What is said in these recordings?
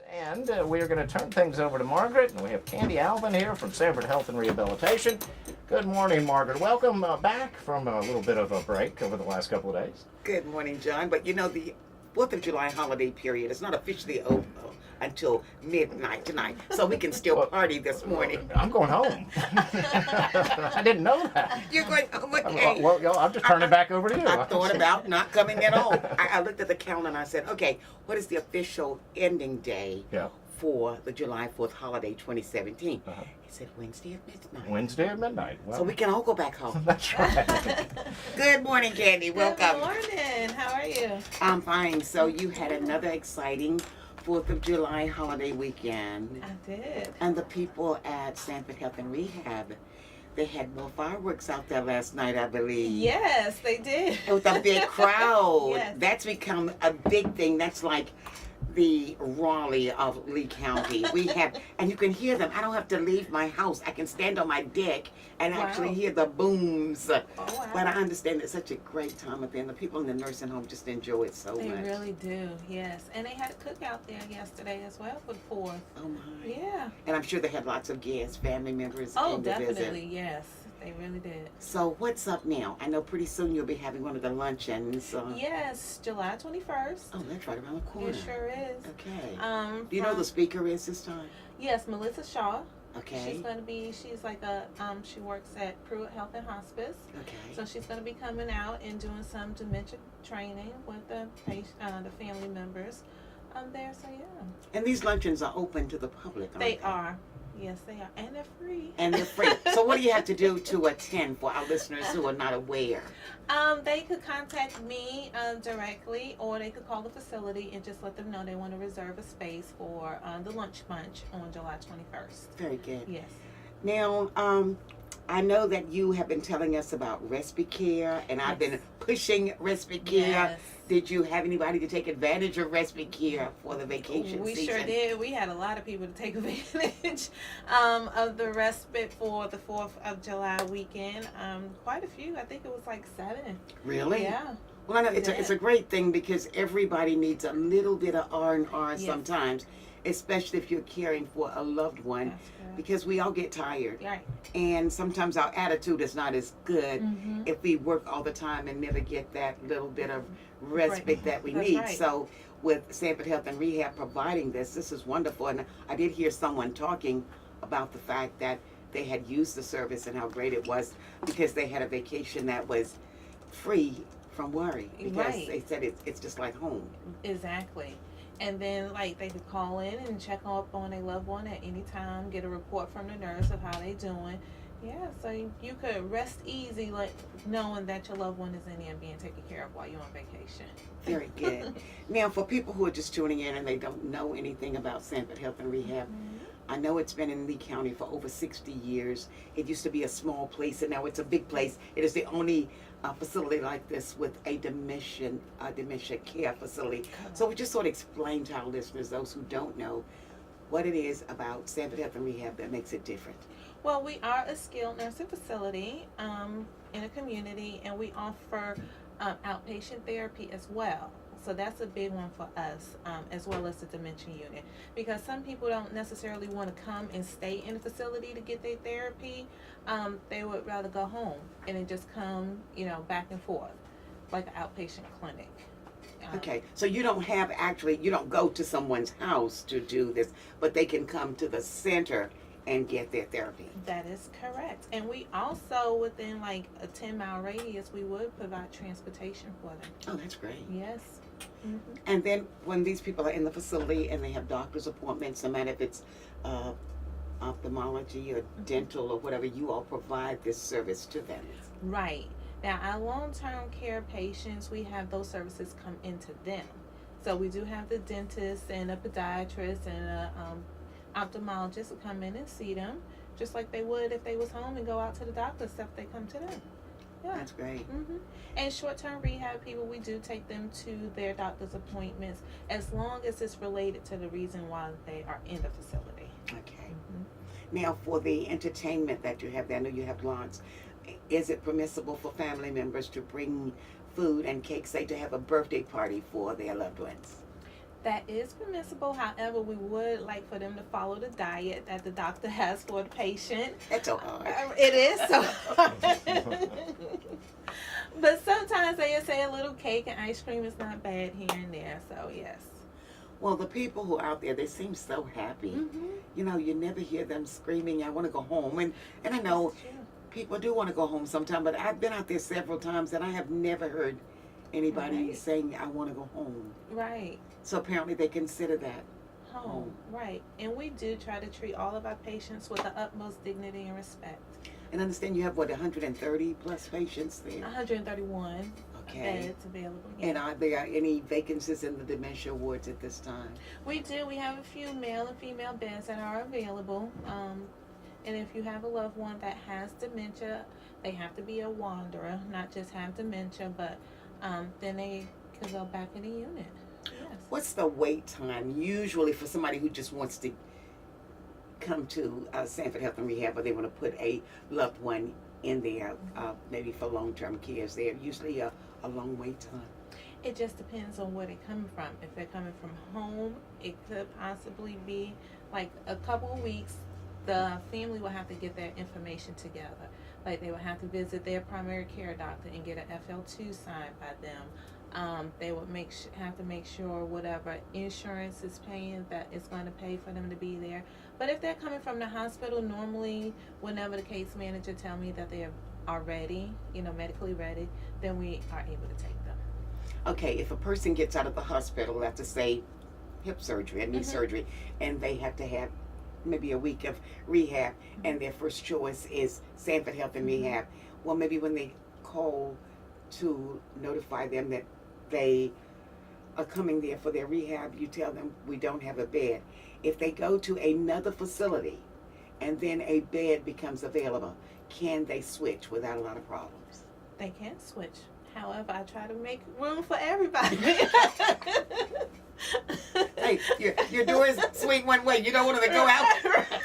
And we are going to turn things over to Margaret, and we have Candy Alvin here from Sanford Health and Rehabilitation. Good morning, Margaret. Welcome back from a little bit of a break over the last couple of days. Good morning, John. But you know, the 4th of July holiday period is not officially over until midnight tonight, so we can still party this morning. I'm going home. I didn't know that. You're going home again. Well, I'm just turning it back over to you. I thought about not coming at all. I looked at the calendar and I said, okay, what is the official ending day for the July 4th holiday 2017? He said Wednesday at midnight. Wednesday at midnight. Well, so we can all go back home. That's right. Good morning, Candy. Welcome. Good morning. How are you? I'm fine. So you had another exciting 4th of July holiday weekend. I did. And the people at Sanford Health and Rehab, they had more fireworks out there last night, I believe. Yes, they did. With a big crowd. Yes. That's become a big thing. That's like the Raleigh of Lee County. We have, and you can hear them. I don't have to leave my house. I can stand on my deck and actually hear the booms. Oh, wow. But I understand it's such a great time at the end. The people in the nursing home just enjoy it so They much. They really do, yes. And they had a cookout there yesterday as well for the 4th. Oh my. Yeah. And I'm sure they had lots of guests, family members. Oh, came to definitely, visit. yes. They really did. So what's up now? I know pretty soon you'll be having one of the luncheons. Yes, July 21st. Oh, that's right around the corner. It sure is. Okay. Do you know who the speaker is this time? Yes, Melissa Shaw. Okay. She's like she works at Pruitt Health and Hospice. Okay. So she's going to be coming out and doing some dementia training with the family members there. So yeah. And these luncheons are open to the public, aren't they? They are. Yes, they are. And they're free. And they're free. So what do you have to do to attend for our listeners who are not aware? They could contact me directly, or they could call the facility and just let them know they want to reserve a space for the lunch bunch on July 21st. Very good. Yes. Now, I know that you have been telling us about respite care, and I've been pushing respite care. Yes. Did you have anybody to take advantage of respite care for the vacation We season? sure did. We had a lot of people to take advantage of the respite for the 4th of July weekend. Quite a few. I think it was like 7. Really? Yeah. Well, I know it's a great thing because everybody needs a little bit of R&R sometimes, especially if you're caring for a loved one, because we all get tired. Right. And sometimes our attitude is not as good if we work all the time and never get that little bit of respite that we need. Right. So with Sanford Health and Rehab providing this is wonderful. And I did hear someone talking about the fact that they had used the service and how great it was because they had a vacation that was free from worry, because they said it's just like home. Exactly. And then like they could call in and check up on a loved one at any time, get a report from the nurse of how they doing. Yeah, so you could rest easy, like knowing that your loved one is in there and being taken care of while you're on vacation. Very good. Now, for people who are just tuning in and they don't know anything about Sanford Health and Rehab, I know it's been in Lee County for over 60 years. It used to be a small place, and now it's a big place. It is the only facility like this with a dementia care facility. So we just sort of explain to our listeners, those who don't know, what it is about Sanford Health and Rehab that makes it different. Well, we are a skilled nursing facility in a community, and we offer outpatient therapy as well. So that's a big one for us, as well as the dementia unit, because some people don't necessarily want to come and stay in the facility to get their therapy. They would rather go home and then just come, back and forth, like an outpatient clinic. Okay, so you don't go to someone's house to do this, but they can come to the center and get their therapy. That is correct. And we also, within like a 10-mile radius, we would provide transportation for them. Oh, that's great. Yes. And then when these people are in the facility and they have doctor's appointments, no matter if it's ophthalmology or dental or whatever, you all provide this service to them. Right. Now, our long-term care patients, we have those services come into them. So we do have the dentist and a podiatrist and a ophthalmologist will come in and see them, just like they would if they was home and go out to the doctor, except they come to them. Yeah. That's great. And short-term rehab people, we do take them to their doctor's appointments as long as it's related to the reason why they are in the facility. Okay. Now, for the entertainment that you have there, I know you have lots. Is it permissible for family members to bring food and cake, say to have a birthday party for their loved ones? That is permissible. However, we would like for them to follow the diet that the doctor has for the patient. That's so hard. It is so hard. But sometimes they say a little cake and ice cream is not bad here and there. So, yes. Well, the people who are out there, they seem so happy. Mm-hmm. You know, you never hear them screaming, I want to go home. And I know people do want to go home sometime, but I've been out there several times and I have never heard anybody Right. saying, I want to go home. Right. So apparently they consider that Home. Right. And we do try to treat all of our patients with the utmost dignity and respect. And understand you have, what, 130 plus patients there? 131 Okay. beds available. And are there any vacancies in the dementia wards at this time? We do. We have a few male and female beds that are available. And if you have a loved one that has dementia, they have to be a wanderer, not just have dementia, but then they can go back in the unit. Yes. What's the wait time usually for somebody who just wants to come to Sanford Health and Rehab, or they want to put a loved one in there, maybe for long-term care? Is there usually a long wait time? It just depends on where they're coming from. If they're coming from home, it could possibly be like a couple of weeks. The family will have to get their information together. Like they will have to visit their primary care doctor and get an FL2 signed by them. They would have to make sure whatever insurance is paying that it's going to pay for them to be there. But if they're coming from the hospital, normally whenever the case manager tell me that they are ready, medically ready, then we are able to take them. Okay, if a person gets out of the hospital after, say, hip surgery and knee surgery, and they have to have maybe a week of rehab, and their first choice is Sanford Health and Rehab, well, maybe when they call to notify them that they are coming there for their rehab, you tell them we don't have a bed. If they go to another facility and then a bed becomes available, can they switch without a lot of problems? They can switch. However, I try to make room for everybody. Hey, your doors swing one way. You don't want them to go out.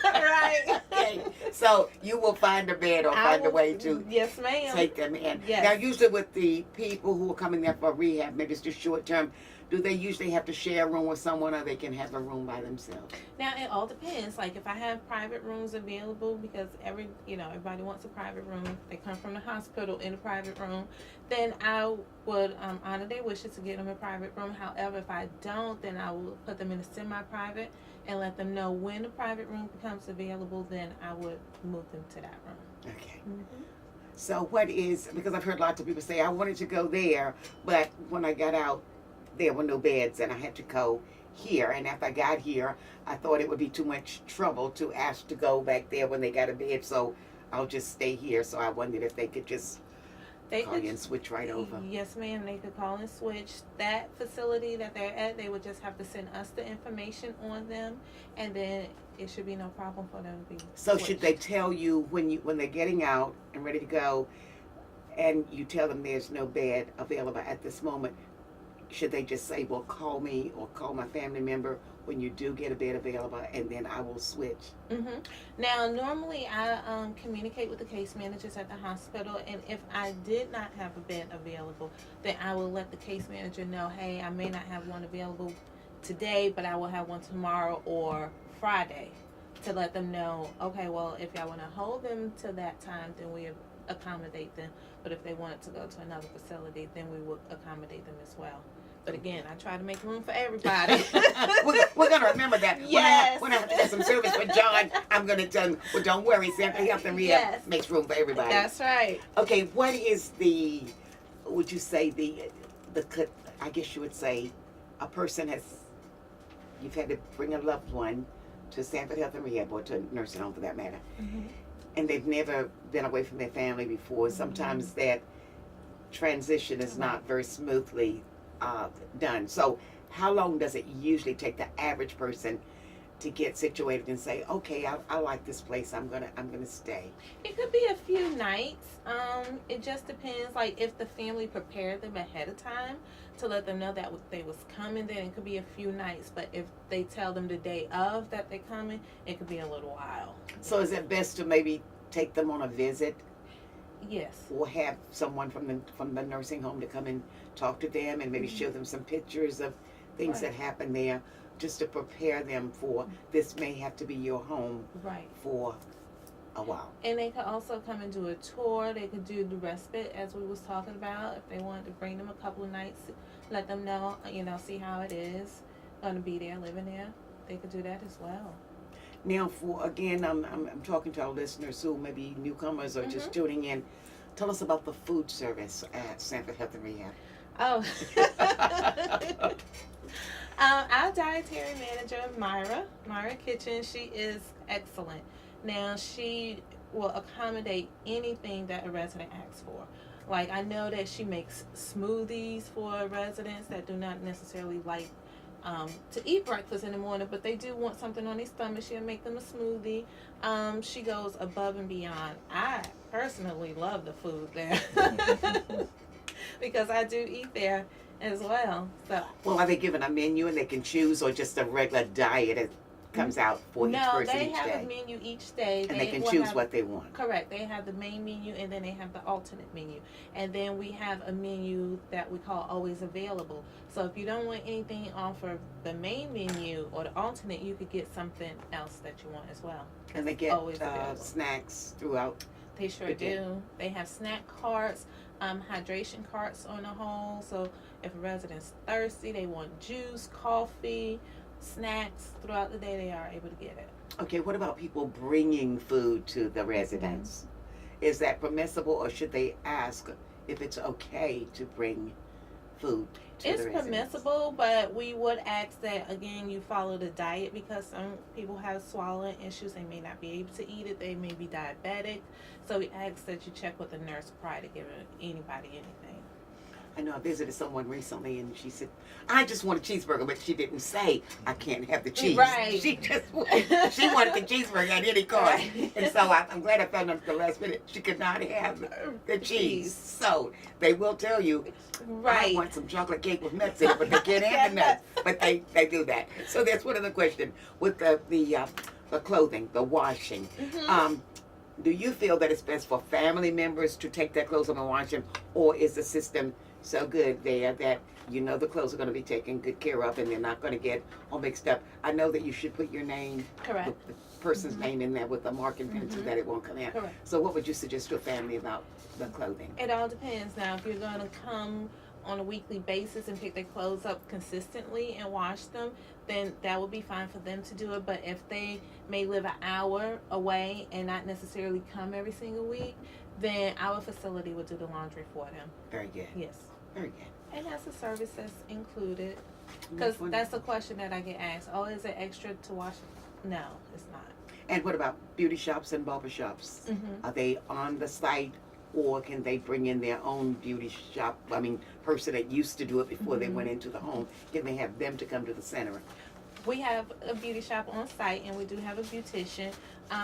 Right. Okay. So you will find a bed or find a way to Yes, ma'am. take them in. Yes. Now, usually with the people who are coming there for rehab, maybe it's just short term, do they usually have to share a room with someone, or they can have a room by themselves? Now it all depends. Like if I have private rooms available, because everybody wants a private room. They come from the hospital in a private room. Then I would honor their wishes to get them a private room. However, if I don't, then I will put them in a semi-private and let them know when the private room becomes available. Then I would move them to that room. Okay. Mm-hmm. So because I've heard lots of people say, I wanted to go there, but when I got out, there were no beds and I had to go here. And after I got here, I thought it would be too much trouble to ask to go back there when they got a bed, so I'll just stay here. So I wondered if they could just call you and switch right over. Yes, ma'am. They could call and switch. That facility that they're at, they would just have to send us the information on them, and then it should be no problem for them to be So switched. should they tell you when they're getting out and ready to go, and you tell them there's no bed available at this moment, should they just say, well, call me or call my family member when you do get a bed available, and then I will switch? Mm-hmm. Now, normally I communicate with the case managers at the hospital, and if I did not have a bed available, then I will let the case manager know, hey, I may not have one available today, but I will have one tomorrow or Friday, to let them know, okay, well, if y'all want to hold them to that time, then we accommodate them. But if they wanted to go to another facility, then we would accommodate them as well. But again, I try to make room for everybody. We're going to remember that. Yes. When I have to get some service for John, I'm going to tell him, well, don't worry, Sanford Health and Rehab Yes. makes room for everybody. That's right. Okay, what is would you say I guess you would say a person you've had to bring a loved one to Sanford Health and Rehab, or to a nursing home for that matter, Mm-hmm. and they've never been away from their family before. Sometimes that transition is not very smoothly done. So how long does it usually take the average person to get situated and say, okay, I like this place, I'm gonna stay? It could be a few nights. It just depends. Like if the family prepared them ahead of time to let them know that they was coming, then it could be a few nights. But if they tell them the day of that they're coming, it could be a little while. So is it best to maybe take them on a visit, Yes. or have someone from the nursing home to come and talk to them and maybe show them some pictures of things Right. that happen there, just to prepare them for this may have to be your home Right. for a while. And they could also come and do a tour. They could do the respite, as we was talking about. If they wanted to bring them a couple of nights, let them know, see how it is, going to be there, living there. They could do that as well. Now, for again, I'm talking to our listeners who may be newcomers or just tuning in. Tell us about the food service at Sanford Health and Rehab. Oh. Our dietary manager, Myra Kitchen, she is excellent. Now, she will accommodate anything that a resident asks for. Like, I know that she makes smoothies for residents that do not necessarily like to eat breakfast in the morning, but they do want something on their stomach. She'll make them a smoothie. She goes above and beyond. I personally love the food there because I do eat there as well. So, Well, are they given a menu and they can choose, or just a regular diet that comes out for each no, person they each have day? a menu each day. And they can will choose have- what they want. Correct. They have the main menu, and then they have the alternate menu. And then we have a menu that we call always available. So if you don't want anything off of the main menu or the alternate, you could get something else that you want as well. And they get Always available. snacks throughout. They sure Good day. do. They have snack carts, hydration carts on the whole. So if a resident's thirsty, they want juice, coffee, snacks throughout the day, they are able to get it. Okay, what about people bringing food to the residents? Is that permissible, or should they ask if it's okay to bring food to It's the residents? permissible, but we would ask that, again, you follow the diet, because some people have swallowing issues. They may not be able to eat it. They may be diabetic. So we ask that you check with the nurse prior to giving anybody anything. I know I visited someone recently and she said, I just want a cheeseburger, but she didn't say I can't have the cheese. Right. She just she wanted the cheeseburger at any cost. Right. And so I'm glad I found out at the last minute she could not have the cheese. So they will tell you, Right. I want some chocolate cake with nuts in it, but they can't have the nuts. But they do that. So that's one other question with the clothing, the washing. Do you feel that it's best for family members to take their clothes and wash them, or is the system so good there that the clothes are going to be taken good care of and they're not going to get all mixed up? I know that you should put your name, Correct. the person's name in there with a marking pen so that it won't come out. Correct. So what would you suggest to a family about the clothing? It all depends. Now, if you're going to come on a weekly basis and pick their clothes up consistently and wash them, then that would be fine for them to do it. But if they may live an hour away and not necessarily come every single week, then our facility will do the laundry for them. Very good. Yes. Very good. And that's a service that's included. Because that's a question that I get asked. Oh, is it extra to wash? No, it's not. And what about beauty shops and barber shops? Are they on the site, or can they bring in their own beauty shop? Person that used to do it before they went into the home. Can they have them to come to the center? We have a beauty shop on site, and we do have a beautician.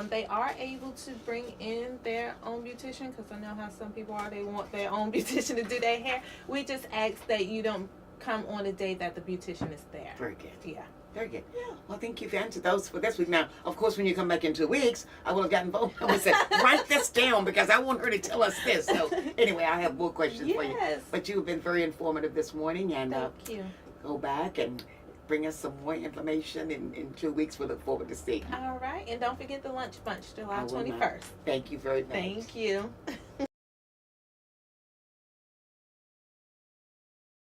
They are able to bring in their own beautician, because I know how some people are. They want their own beautician to do their hair. We just ask that you don't come on the day that the beautician is there. Very good. Yeah. Very good. Well, I think you've answered those for this week. Now, of course, when you come back in 2 weeks, I will have gotten both. I would say, write this down because I want her to tell us this. So, anyway, I have more questions for you. Yes. But you've been very informative this morning, and Thank you. go back and bring us some more information in 2 weeks. We look forward to seeing you. All right. And don't forget the lunch bunch, I July will not. 21st. Thank you very much. Thank you.